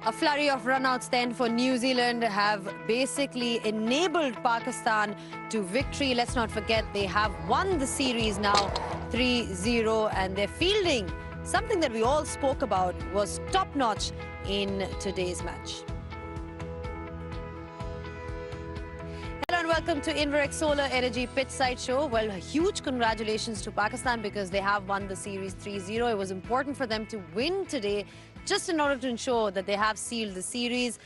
A flurry of runouts then for New Zealand have basically enabled Pakistan to victory. Let's not forget they have won the series now 3-0, and their fielding, something that we all spoke about, was top-notch in today's match. Hello and welcome to Inverex Solar Energy Pitchside Show. Well, huge congratulations to Pakistan because they have won the series 3-0. It was important for them to win today just in order to ensure that they have sealed the series.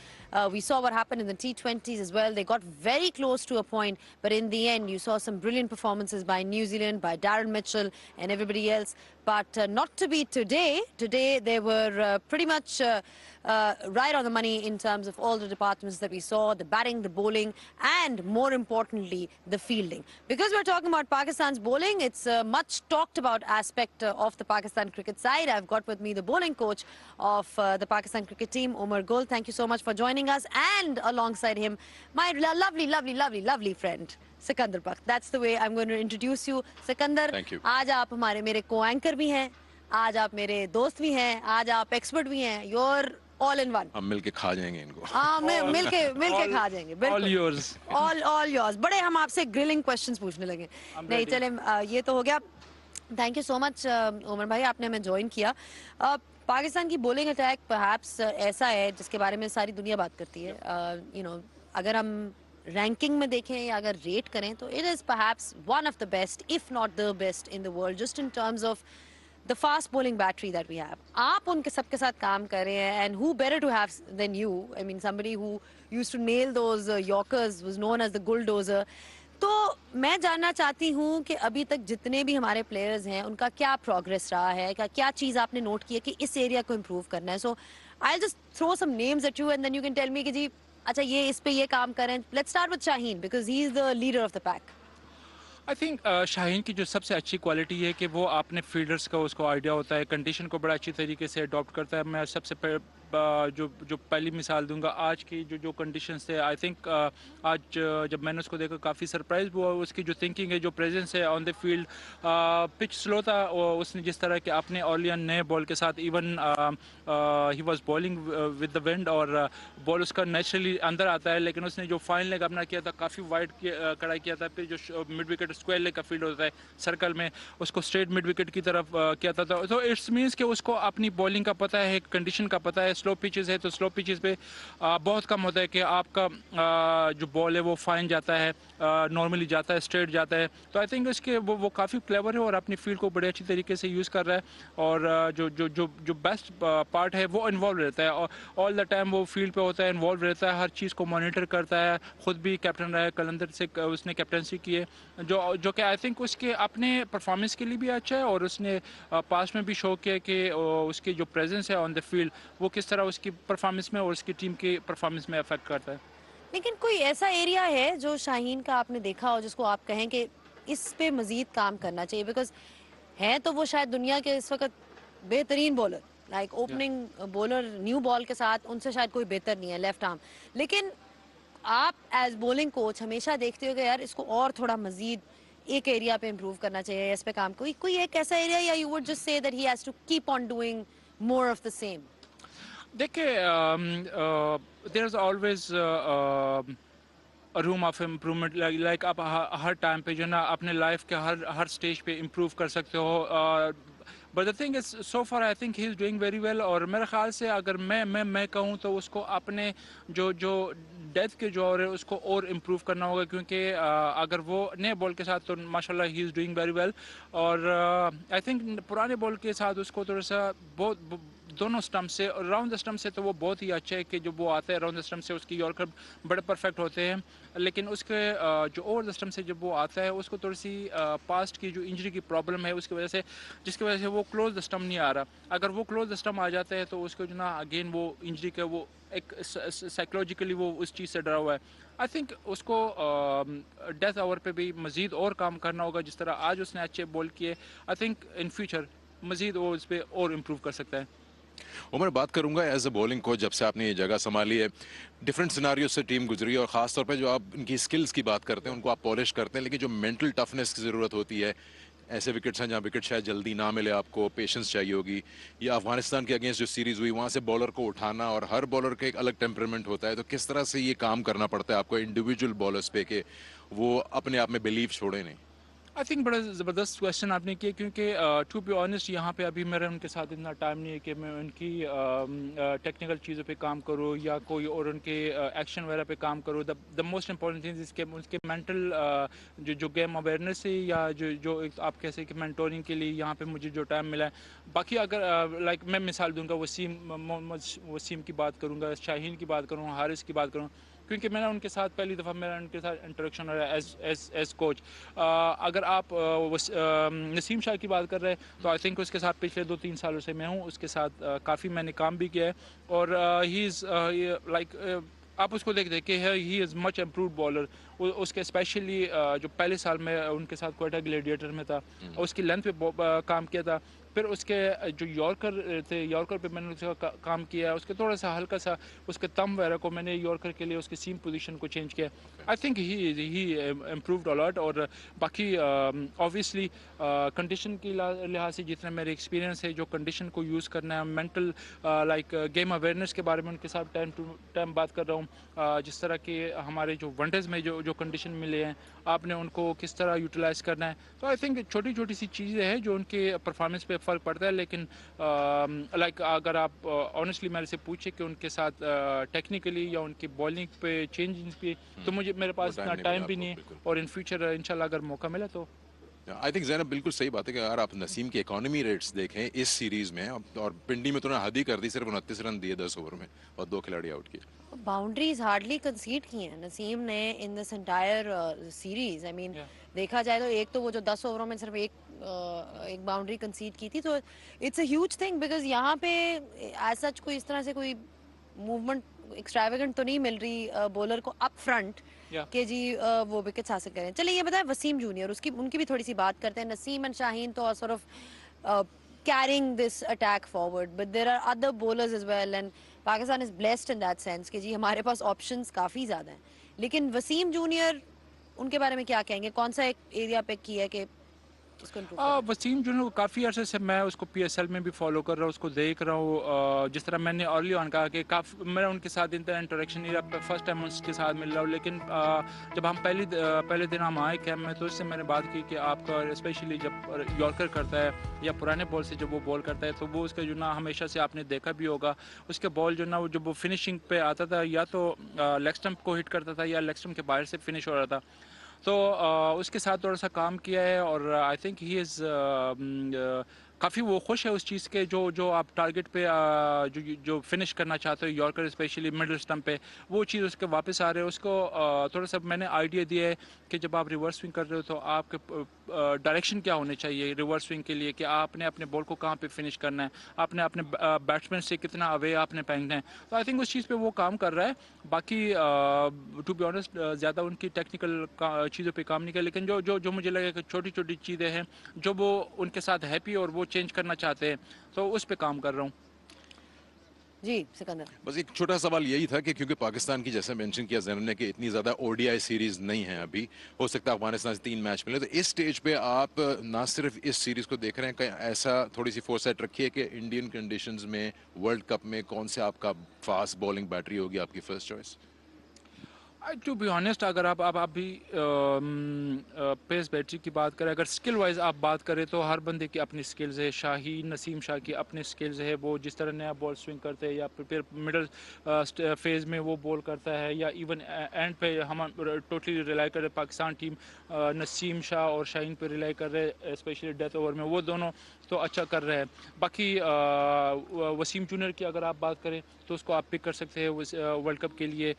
We saw what happened in the T20s as well. They got very close to a point, but in the end, you saw some brilliant performances by New Zealand, by Darren Mitchell and everybody else. But not to be today. Today, they were pretty much right on the money in terms of all the departments that we saw, the batting, the bowling, and more importantly, the fielding. Because we're talking about Pakistan's bowling, it's a much talked about aspect of the Pakistan cricket side. I've got with me the bowling coach of the Pakistan cricket team, Umar Gul. Thank you so much for joining us. And alongside him, my lovely friend, Sikandar Pak. That's the way I'm going to introduce you. Sikandar, Thank you. आज आप हमारे मेरे co-anchor भी हैं, आज आप मेरे दोस्त भी हैं, आज आप expert भी हैं. You're all in one. हम मिलके खा जाएंगे इनको. हाँ, मिलके खा जाएंगे. All yours. All yours. बड़े हम आपसे grilling questions पूछने लगे. नहीं चले, ये तो हो गया. Thank you so much, Umar भाई, आपने हमें join किया. पाकिस्तान की bowling attack perhaps ऐसा है जिसके बारे में सारी दुनिया बात करती है. You know, अगर हम रैंकिंग में देखें या अगर रेट करें तो it is perhaps one of the best if not the best in the world just in terms of the fast bowling battery that we have. आप उनके सबके साथ काम कर रहे हैं and who better to have than you. I mean somebody who used to nail those yorkers was known as the bulldozer. तो मैं जानना चाहती हूँ कि अभी तक जितने भी हमारे प्लेयर्स हैं उनका क्या प्रोग्रेस रहा है, क्या चीज़ आपने नोट की है कि इस एरिया को इम्प्रूव करना है. So I just throw some names at you and then you can tell me कि जी अच्छा ये इस पे ये काम करें. Let's start with Shaheen because he is the leader of the pack. I think Shaheen की जो सबसे अच्छी क्वालिटी है कि वो अपने फील्डर्स का उसको आइडिया होता है, कंडीशन को बड़ा अच्छी तरीके से अडॉप्ट करता है. मैं सबसे जो पहली मिसाल दूंगा आज की जो कंडीशंस थे. आई थिंक आज जब मैंने उसको देखा काफ़ी सरप्राइज हुआ. उसकी जो थिंकिंग है, जो प्रेजेंस है on the field. Pitch slow था और उसने जिस तरह के अपने ऑलियन नए बॉल के साथ even he was bowling with the wind और बॉल उसका नेचुरली अंदर आता है, लेकिन उसने जो फाइन लेग अपना किया था काफ़ी वाइड कड़ाई किया था. फिर जो मिड विकेट स्क्वायर लेग का फील्ड होता है सर्कल में, उसको स्ट्रेट मिड विकेट की तरफ किया था. तो इट्स मीन्स कि उसको अपनी बॉलिंग का पता है, कंडीशन का पता है. स्लो पिचेस है तो स्लो पिचेस पे बहुत कम होता है कि आपका जो बॉल है वो फाइन जाता है, नॉर्मली जाता है, स्ट्रेट जाता है. तो आई थिंक इसके वो काफ़ी क्लेवर है और अपनी फील्ड को बड़े अच्छी तरीके से यूज़ कर रहा है. और जो बेस्ट पार्ट है वो इन्वॉल्व रहता है और ऑल द टाइम वो फील्ड पे होता है, इन्वॉल्व रहता है, हर चीज़ को मॉनिटर करता है. ख़ुद भी कैप्टन रहा है, कलंदर से उसने कैप्टनसी की है, जो कि आई थिंक उसके अपने परफॉर्मेंस के लिए भी अच्छा है. और उसने पास्ट में भी शो किया कि उसकी जो प्रेजेंस है ऑन द फील्ड वो किस तरह उसकी परफॉर्मेंस में और उसकी टीम की परफॉर्मेंस में अफेक्ट करता है. लेकिन कोई ऐसा एरिया है जो शाहीन का आपने देखा हो जिसको आप कहें कि इस पे मजीद काम करना चाहिए? बिकॉज है तो वो शायद दुनिया के इस वक्त बेहतरीन bowler, like opening bowler new ball के साथ उनसे शायद कोई बेहतर नहीं है लेफ्ट आर्म. लेकिन आप एज बॉलिंग कोच हमेशा देखते हो कि यार इसको और थोड़ा मजीद एक एरिया पे इम्प्रूव करना चाहिए, इस पे काम. कोई एक ऐसा एरिया या you would just say that he has to keep on doing more of the same? देखिए, there is always room of improvement. Like आप हर टाइम पे जो ना अपने लाइफ के हर स्टेज पे इम्प्रूव कर सकते हो. But the thing is so far I think he is doing very well. और मेरे ख्याल से अगर मैं कहूँ तो उसको अपने जो डेथ के जो है उसको और इम्प्रूव करना होगा, क्योंकि अगर वो नए बॉल के साथ तो माशाल्लाह he is doing very well. और आई थिंक पुराने बॉल के साथ उसको थोड़ा सा बहुत दोनों स्टम्प से राउंड द स्टम्प से तो वो बहुत ही अच्छा है कि जो वो आता है राउंड द स्टम्प से उसकी यॉर्कर बड़े परफेक्ट होते हैं. लेकिन उसके जो ओवर द स्टम्प से जब वो आता है उसको थोड़ी सी पास्ट की जो इंजरी की प्रॉब्लम है उसकी वजह से, जिसकी वजह से वो क्लोज द स्टम्प नहीं आ रहा. अगर वो क्लोज द स्टम्प आ जाता है तो उसको जो ना अगेन वो इंजरी का वो एक साइकोलॉजिकली वो उस चीज़ से डरा हुआ है. आई थिंक उसको डेथ ओवर पे भी मज़ीद और काम करना होगा. जिस तरह आज उसने अच्छे बॉल किए, आई थिंक इन फ्यूचर मज़ीद वो उस पर और इम्प्रूव कर सकता है. उमर, बात करूंगा एज अ बॉलिंग कोच. जब से आपने ये जगह संभाली है, डिफरेंट सिनारियो से टीम गुजरी है और ख़ास तौर पे जो आप इनकी स्किल्स की बात करते हैं उनको आप पॉलिश करते हैं, लेकिन जो मेंटल टफनेस की ज़रूरत होती है ऐसे विकेट्स हैं जहां विकेट शायद जल्दी ना मिले, आपको पेशेंस चाहिए होगी, या अफगानिस्तान के अगेंस्ट जो सीरीज हुई वहां से बॉलर को उठाना, और हर बॉलर का एक अलग टेम्परामेंट होता है, तो किस तरह से ये काम करना पड़ता है आपको इंडिविजुअल बॉलर्स पे कि वो अपने आप में बिलीव छोड़े नहीं? आई थिंक बड़ा ज़बरदस्त क्वेश्चन आपने किया, क्योंकि टू बी ऑनेस्ट यहाँ पे अभी मेरा उनके साथ इतना टाइम नहीं है कि मैं उनकी टेक्निकल चीज़ों पे काम करूँ या कोई और उनके एक्शन वगैरह पे काम करूँ। द मोस्ट इंपॉर्टेंट थिंग इसके उनके मेंटल जो गेम अवेयरनेस है, या जो एक आप कैसे कि मेंटोरिंग के लिए यहाँ पे मुझे जो टाइम मिला है। बाकी अगर लाइक मैं मिसाल दूंगा, मोहम्मद वसीम की बात करूँगा, शाहीन की बात करूँ, हारिस की बात करूँ, क्योंकि मैंने उनके साथ पहली दफ़ा मेरा उनके साथ इंटरेक्शन हो रहा है एज कोच। अगर आप नसीम शाह की बात कर रहे हैं तो आई थिंक उसके साथ पिछले 2-3 सालों से मैं हूँ, उसके साथ काफ़ी मैंने काम भी किया है, और ही इज़ लाइक आप उसको देख कि he is much improve bowler. उसके स्पेशली जो पहले साल में उनके साथ कोयटा ग्लेडिएटर में था, उसकी लेंथ पे काम किया था। फिर उसके जो यॉर्कर थे, यॉर्कर पे मैंने उसका काम किया, उसके थोड़ा सा हल्का सा उसके तम वगैरह को मैंने यॉर्कर के लिए उसकी सीम पोजीशन को चेंज किया। I think he improved a lot. और बाकी ऑब्वियसली कंडीशन की लिहाज से जितना मेरे एक्सपीरियंस है, जो कंडीशन को यूज़ करना है, मेंटल लाइक गेम अवेयरनेस के बारे में उनके साथ टाइम टू टाइम बात कर रहा हूँ। जिस तरह के हमारे जो वनडेज में जो कंडीशन मिले हैं, आपने उनको किस तरह यूटिलाइज़ करना है, तो आई थिंक छोटी छोटी सी चीज़ें हैं जो उनके परफॉर्मेंस पे फ़र्क पड़ता है। लेकिन लाइक अगर आप ऑनेस्टली मेरे से पूछे कि उनके साथ टेक्निकली या उनकी बॉलिंग पे चेंज पे, तो मेरे पास इतना टाइम भी नहीं है, और इन फ्यूचर इंशाल्लाह अगर मौका मिला तो। आई थिंक ज़ैनब बिल्कुल सही बात है कि अगर आप नसीम की इकोनॉमी रेट्स देखें इस सीरीज में, और पिंडी में तो उन्होंने हद ही कर दी, सिर्फ 29 रन दिए 10 ओवर में और 2 खिलाड़ी आउट किए। बाउंड्रीज हार्डली कंसीड की हैं नसीम ने in this entire series. I mean देखा जाए तो एक तो वो जो 10 ओवरों में सिर्फ एक बाउंड्री कंसीड की थी, तो it's a huge thing, because यहाँ पे एज सच कोई इस तरह से कोई मूवमेंट एक्स्ट्रावेगेंट तो नहीं मिल रही बॉलर को अप फ्रंट के जी वो विकेट्स हासिल करें। चलिए ये बताएं वसीम जूनियर, उनकी भी थोड़ी सी बात करते हैं। नसीम एंड शाहीन तो sort of carrying this attack forward, but there are other bowlers as well, and Pakistan is blessed in that sense कि जी हमारे पास options काफ़ी ज़्यादा हैं। लेकिन वसीम जूनियर, उनके बारे में क्या कहेंगे? कौन सा एक एरिया पे किया है कि इसको improve करें? वसीम जो है काफ़ी अर्से से मैं उसको PSL में भी फॉलो कर रहा हूँ, उसको देख रहा हूँ। जिस तरह मैंने अर्ली ऑन कहा कि काफ़ी मेरा उनके साथ इतना इंटरेक्शन नहीं रहा, फर्स्ट टाइम उसके साथ मिल रहा हूँ। लेकिन जब हम पहले दिन हम आए कैम्प में, तो उससे मैंने बात की कि आपका स्पेशली जब यॉर्कर करता है या पुराने बॉल से जब वो बॉल करता है, तो वो उसका जो ना हमेशा से आपने देखा भी होगा, उसके बॉल जो ना वो जब वो फिनिशिंग पे आता था, या तो लेग स्टंप को हिट करता था या लेग स्टंप के बाहर से फिनिश हो रहा था। तो उसके साथ थोड़ा सा काम किया है, और आई थिंक ही इज़ काफ़ी वो खुश है उस चीज़ के जो आप टारगेट पे जो फिनिश करना चाहते हो, यॉर्कर स्पेशली मिडिल स्टंप पे, वो चीज़ उसके वापस आ रहे हो। उसको थोड़ा सा मैंने आइडिया दिया है कि जब आप रिवर्स स्विंग कर रहे हो तो आपके डायरेक्शन क्या होने चाहिए रिवर्स स्विंग के लिए, कि आपने अपने बॉल को कहाँ पे फिनिश करना है, आपने अपने बैट्समैन से कितना अवे आपने फेंकना है। तो आई थिंक उस चीज़ पे वो काम कर रहा है। बाकी टू बी ऑनेस्ट ज़्यादा उनकी टेक्निकल चीज़ों पे काम नहीं किया, लेकिन जो मुझे लगे कि छोटी छोटी चीज़ें हैं जो वो उनके साथ हैप्पी और वो चेंज करना चाहते हैं, तो उस पे काम कर रहा हूँ। जी सिकंदर, बस एक छोटा सवाल यही था कि क्योंकि पाकिस्तान की, जैसे मेंशन किया ज़ैनब ने, कि इतनी ज़्यादा ODI सीरीज नहीं है अभी, हो सकता है अफगानिस्तान से 3 मैच मिले, तो इस स्टेज पे आप ना सिर्फ इस सीरीज को देख रहे हैं, कहीं ऐसा थोड़ी सी फोरसाइट रखी है कि इंडियन कंडीशंस में वर्ल्ड कप में कौन से आपका फास्ट बॉलिंग बैटरी होगी आपकी first choice? To be honest, अगर आप भी पेस बैटरी की बात करें, अगर स्किल वाइज आप बात करें, तो हर बंदे की अपनी स्किल्स है। शाहीन नसीम शाह की अपनी स्किल्स है, वो जिस तरह नया बॉल स्विंग करते हैं, या फिर मिडल फेज में वो बॉल करता है, या इवन एंड पे हम टोटली रिलाई कर रहे हैं। पाकिस्तान टीम नसीम शाह और शाहीन पे रिलाई कर रहे हैं, स्पेशली डेथ ओवर में वो दोनों तो अच्छा कर रहे हैं। बाकी वसीम जूनियर की अगर आप बात करें, तो उसको आप पिक कर सकते हैं वर्ल्ड कप के लिए।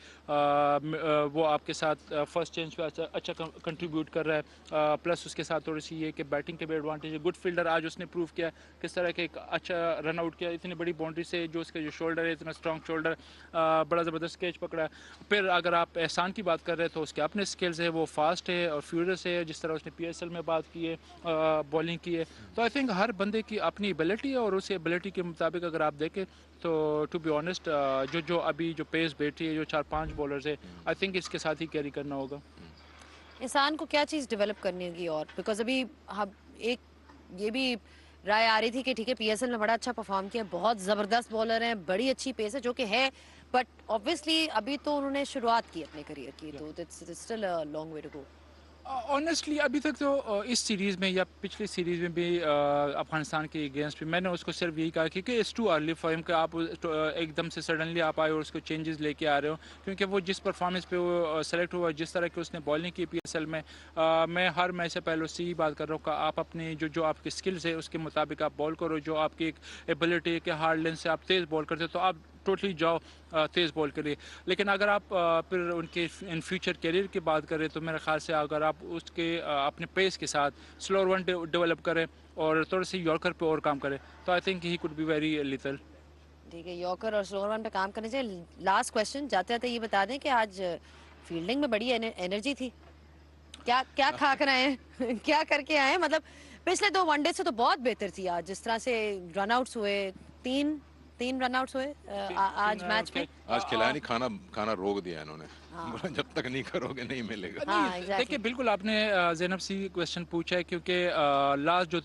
वो आपके साथ फर्स्ट चेंज पे अच्छा कंट्रीब्यूट कर रहा है। प्लस उसके साथ थोड़ी सी ये कि बैटिंग के भी एडवांटेज है। गुड फील्डर, आज उसने प्रूव किया किस तरह के एक अच्छा रन आउट किया इतनी बड़ी बाउंड्री से, जो उसका जो शोल्डर है इतना स्ट्रॉन्ग शोल्डर, बड़ा ज़बरदस्त कैच पकड़ा। फिर अगर आप एहसान की बात कर रहे हैं, तो उसके अपने स्किल्स है, वो फास्ट है और फ्यूरियस है, जिस तरह उसने PSL में बात की है, बॉलिंग की है। तो आई थिंक हर बंदे की अपनी एबिलिटी है, और उस एबिलिटी के मुताबिक अगर आप देखें, तो टू बी ऑनेस्ट जो अभी जो पेस बैठी है, जो 4-5 बॉलर्स है, आई थिंक इसके साथ ही कैरी करना होगा। इंसान को क्या चीज़ डेवलप करनी होगी? और बिकॉज अभी हम एक ये भी राय आ रही थी कि ठीक है पीएसएल में बड़ा अच्छा परफॉर्म किया, बहुत जबरदस्त बॉलर हैं, बड़ी अच्छी पेस है जो कि है, बट ऑब्वियसली अभी तो उन्होंने शुरुआत की अपने करियर की, तो it's still a long way to go. Honestly अभी तक तो इस सीरीज़ में या पिछली सीरीज़ में भी अफगानिस्तान के अगेंस्ट भी मैंने उसको सिर्फ यही कहा कि it's too early for him कि आप एकदम से सडनली आप आए और उसको चेंजेस लेके आ रहे हो, क्योंकि वो जिस परफॉर्मेंस पे वो सेलेक्ट हुआ, जिस तरह की उसने बॉलिंग की पीएसएल में, मैं हर मैच से पहले उससे ही बात कर रहा हूँ कि आप अपने जो जो आपके स्किल्स है उसके मुताबिक आप बॉल करो, जो आपकी एक एबिलिटी है कि हार्ड लेंथ से आप तेज़ बॉल करते हो तो आप टोटली जाओ तेज़ बॉल के लिए। लेकिन अगर आप फिर उनके इन फ्यूचर करियर की बात करें तो मेरे ख्याल से अगर आप उसके अपने पेस के साथ स्लोअर वन डेवलप करें और थोड़े से यॉर्कर पे और काम करें तो आई think he could be very little. ठीक है, यॉर्कर और स्लोअर वन पे काम करने चाहिए। लास्ट क्वेश्चन जाते जाते ये बता दें कि आज फील्डिंग में बड़ी एनर्जी थी, क्या क्या खा कर आए हैं क्या करके आए हैं? मतलब पिछले 2 वनडे से तो बहुत बेहतर थी आज, जिस तरह से रनआउट्स हुए, तीन तीन रनआउट्स हुए आज मैच में। आज खिलाया नहीं, खाना खाना रोक दिया इन्होंने। हाँ। बोला जब तक नहीं करोगे नहीं मिलेगा। हाँ, नहीं, exactly. देखिए बिल्कुल आपने ज़ैनब सी क्वेश्चन पूछा है, क्योंकि लास्ट जो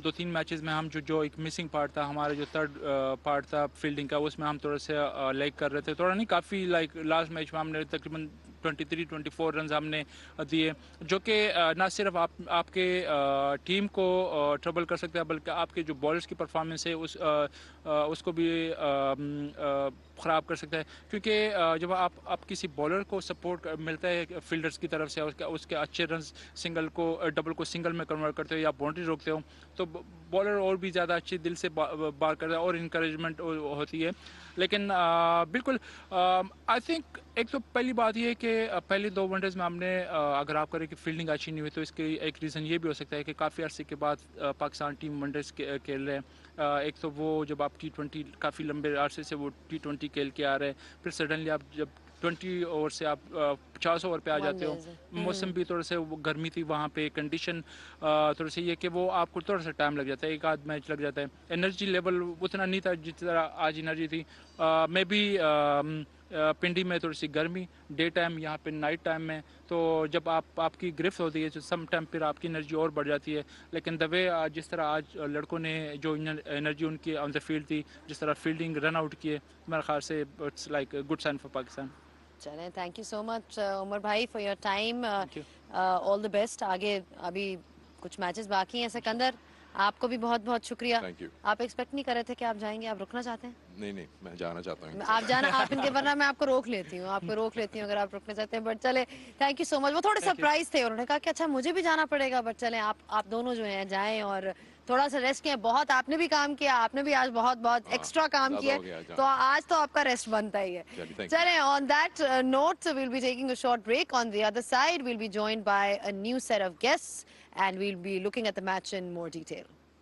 2-3 मैचेस में हम जो एक मिसिंग पार्ट था, हमारा जो थर्ड पार्ट था फील्डिंग का, उसमें हम थोड़ा से लैग कर रहे थे, थोड़ा नहीं काफ़ी लाइक लास्ट मैच में हमने तकरीबन 23-24 रन हमने दिए, जो कि ना सिर्फ आपके टीम को ट्रबल कर सकते हैं बल्कि आपके जो बॉलर्स की परफॉर्मेंस है उसको भी ख़राब कर सकता है, क्योंकि जब आप किसी बॉलर को सपोर्ट मिलता है फील्डर्स की तरफ से, उसके अच्छे रन सिंगल को डबल को सिंगल में कन्वर्ट करते हो या बाउंड्री रोकते हो तो बॉलर और भी ज़्यादा अच्छे दिल से बार करता है और इनकरेजमेंट होती है। लेकिन बिल्कुल आई थिंक एक तो पहली बात ये है कि पहले 2 वनडेज़ में हमने अगर आप करें कि फील्डिंग अच्छी नहीं हुई तो इसके एक रीज़न ये भी हो सकता है कि काफ़ी अरसे के बाद पाकिस्तान टीम वनडेज़ खेल रहे हैं। एक तो वो जब आप T20 काफ़ी लंबे अरसे से वो T20 खेल के आ रहे हैं, फिर सडनली आप जब 20 ओवर से आप 50 ओवर पे आ जाते हो, मौसम भी थोड़ा से गर्मी थी वहाँ पे, कंडीशन थोड़ा सा ये कि वो आपको थोड़ा सा टाइम लग जाता है, एक आध मैच लग जाता है, एनर्जी लेवल उतना नहीं था जिस तरह आज एनर्जी थी। मैं भी पिंडी में थोड़ी सी गर्मी, डे टाइम यहाँ पे नाइट टाइम में, तो जब आपकी गिरफ्त होती है तो सम टाइम फिर आपकी एनर्जी और बढ़ जाती है। लेकिन द वे जिस तरह आज लड़कों ने जो एनर्जी उनकी ऑन द फील्ड थी, जिस तरह फील्डिंग रन आउट किए, मेरे ख्याल से it's like good sign for Pakistan. चलें, thank you so much Umar भाई for your time, all the best. आगे अभी कुछ मैचेस बाकी हैं। सिकंदर, आपको भी बहुत बहुत शुक्रिया। Thank you. आप एक्सपेक्ट नहीं कर रहे थे कि आप जाएंगे, आप रुकना चाहते हैं? नहीं नहीं, मैं जाना चाहता हूँ। आप जाना, आप इनके, वरना मैं आपको रोक लेती हूँ, अगर आप रुकना चाहते हैं। बट चले, थैंक यू सो मच। वो थोड़े सरप्राइज थे, उन्होंने कहा कि अच्छा मुझे भी जाना पड़ेगा, बट चले आप दोनों जो हैं जाएं और थोड़ा सा रेस्ट किया। बहुत आपने भी काम किया, आपने भी आज बहुत बहुत एक्स्ट्रा काम किया, तो आज तो आपका रेस्ट बनता ही है। चलें, on that note will be taking a short break. On the other side will be joined by a new set of guests and will be looking at the match in more detail.